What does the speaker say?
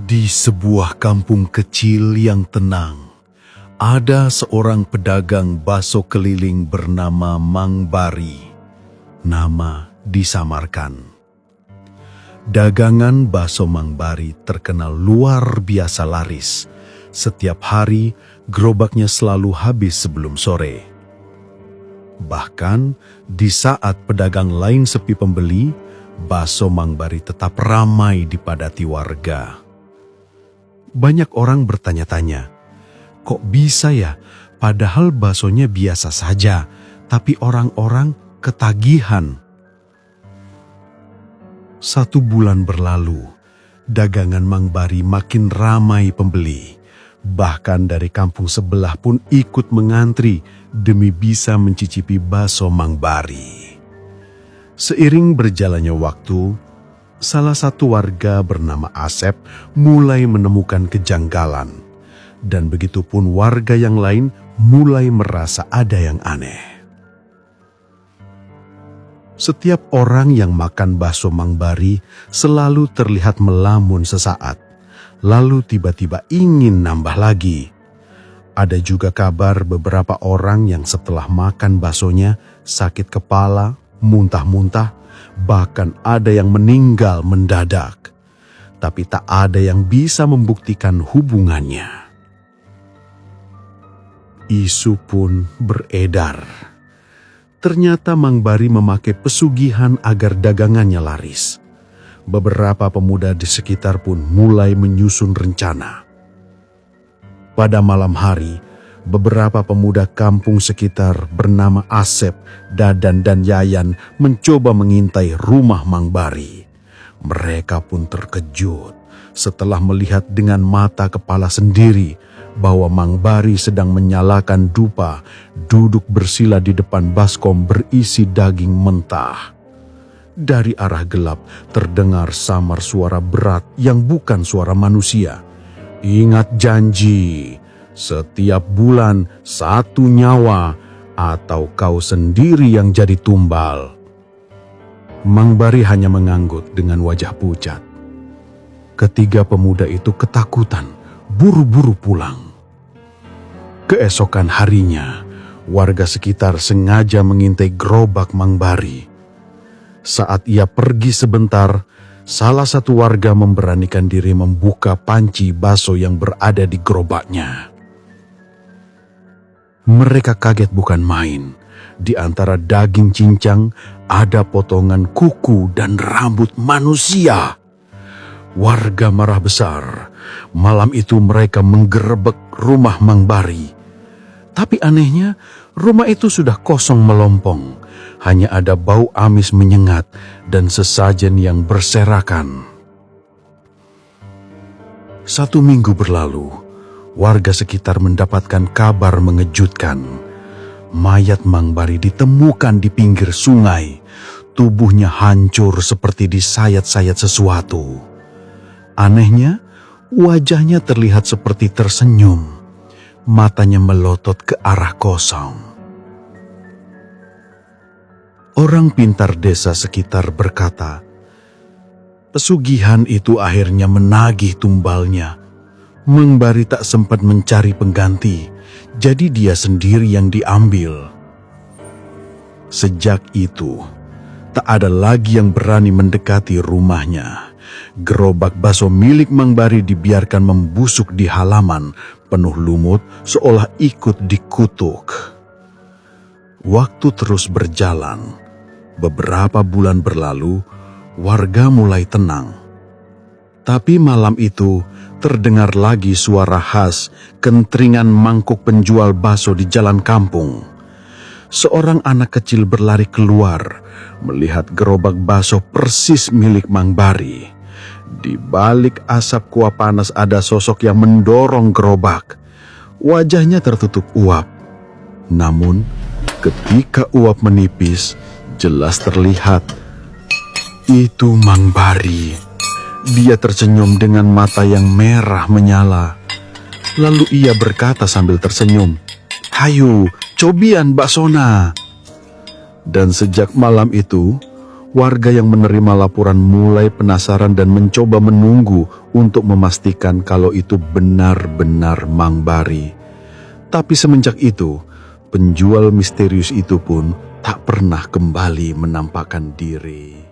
Di sebuah kampung kecil yang tenang, ada seorang pedagang bakso keliling bernama Mang Bari. Nama disamarkan. Dagangan bakso Mang Bari terkenal luar biasa laris. Setiap hari, gerobaknya selalu habis sebelum sore. Bahkan, di saat pedagang lain sepi pembeli, bakso Mang Bari tetap ramai dipadati warga. Banyak orang bertanya-tanya, kok bisa ya, padahal baksonya biasa saja, tapi orang-orang ketagihan. 1 bulan berlalu, dagangan Mang Bari makin ramai pembeli. Bahkan dari kampung sebelah pun ikut mengantri demi bisa mencicipi bakso Mang Bari. Seiring berjalannya waktu, salah satu warga bernama Asep mulai menemukan kejanggalan. Dan begitupun warga yang lain mulai merasa ada yang aneh. Setiap orang yang makan bakso Mang Bari selalu terlihat melamun sesaat, lalu tiba-tiba ingin nambah lagi. Ada juga kabar beberapa orang yang setelah makan baksonya sakit kepala, muntah-muntah, bahkan ada yang meninggal mendadak. Tapi tak ada yang bisa membuktikan hubungannya. Isu pun beredar. Ternyata Mang Bari memakai pesugihan agar dagangannya laris. Beberapa pemuda di sekitar pun mulai menyusun rencana. Pada malam hari, beberapa pemuda kampung sekitar bernama Asep, Dadan, dan Yayan mencoba mengintai rumah Mang Bari. Mereka pun terkejut setelah melihat dengan mata kepala sendiri bahwa Mang Bari sedang menyalakan dupa, duduk bersila di depan baskom berisi daging mentah. Dari arah gelap terdengar samar suara berat yang bukan suara manusia. Ingat janji, setiap bulan 1 nyawa atau kau sendiri yang jadi tumbal. Mang Bari hanya mengangguk dengan wajah pucat. Ketiga pemuda itu ketakutan, buru-buru pulang. Keesokan harinya, warga sekitar sengaja mengintai gerobak Mang Bari. Saat ia pergi sebentar, salah satu warga memberanikan diri membuka panci bakso yang berada di gerobaknya. Mereka kaget bukan main. Di antara daging cincang ada potongan kuku dan rambut manusia. Warga marah besar. Malam itu mereka menggerebek rumah Mang Bari. Tapi anehnya, rumah itu sudah kosong melompong. Hanya ada bau amis menyengat dan sesajen yang berserakan. 1 minggu berlalu, warga sekitar mendapatkan kabar mengejutkan. Mayat Mang Bari ditemukan di pinggir sungai. Tubuhnya hancur seperti disayat-sayat sesuatu. Anehnya, wajahnya terlihat seperti tersenyum. Matanya melotot ke arah kosong. Orang pintar desa sekitar berkata, pesugihan itu akhirnya menagih tumbalnya. Mang Bari tak sempat mencari pengganti, jadi dia sendiri yang diambil. Sejak itu, tak ada lagi yang berani mendekati rumahnya. Gerobak bakso milik Mang Bari dibiarkan membusuk di halaman, penuh lumut seolah ikut dikutuk. Waktu terus berjalan. Beberapa bulan berlalu, warga mulai tenang. Tapi malam itu terdengar lagi suara khas kentringan mangkuk penjual bakso di jalan kampung. Seorang anak kecil berlari keluar, melihat gerobak bakso persis milik Mang Bari. Di balik asap kuah panas ada sosok yang mendorong gerobak. Wajahnya tertutup uap. Namun, ketika uap menipis, jelas terlihat itu Mang Bari. Dia tersenyum dengan mata yang merah menyala. Lalu ia berkata sambil tersenyum, "Hayu, cobian baksona." Dan sejak malam itu, Warga yang menerima laporan mulai penasaran dan mencoba menunggu untuk memastikan kalau itu benar-benar Mang Bari. Tapi semenjak itu, penjual misterius itu pun tak pernah kembali menampakkan diri.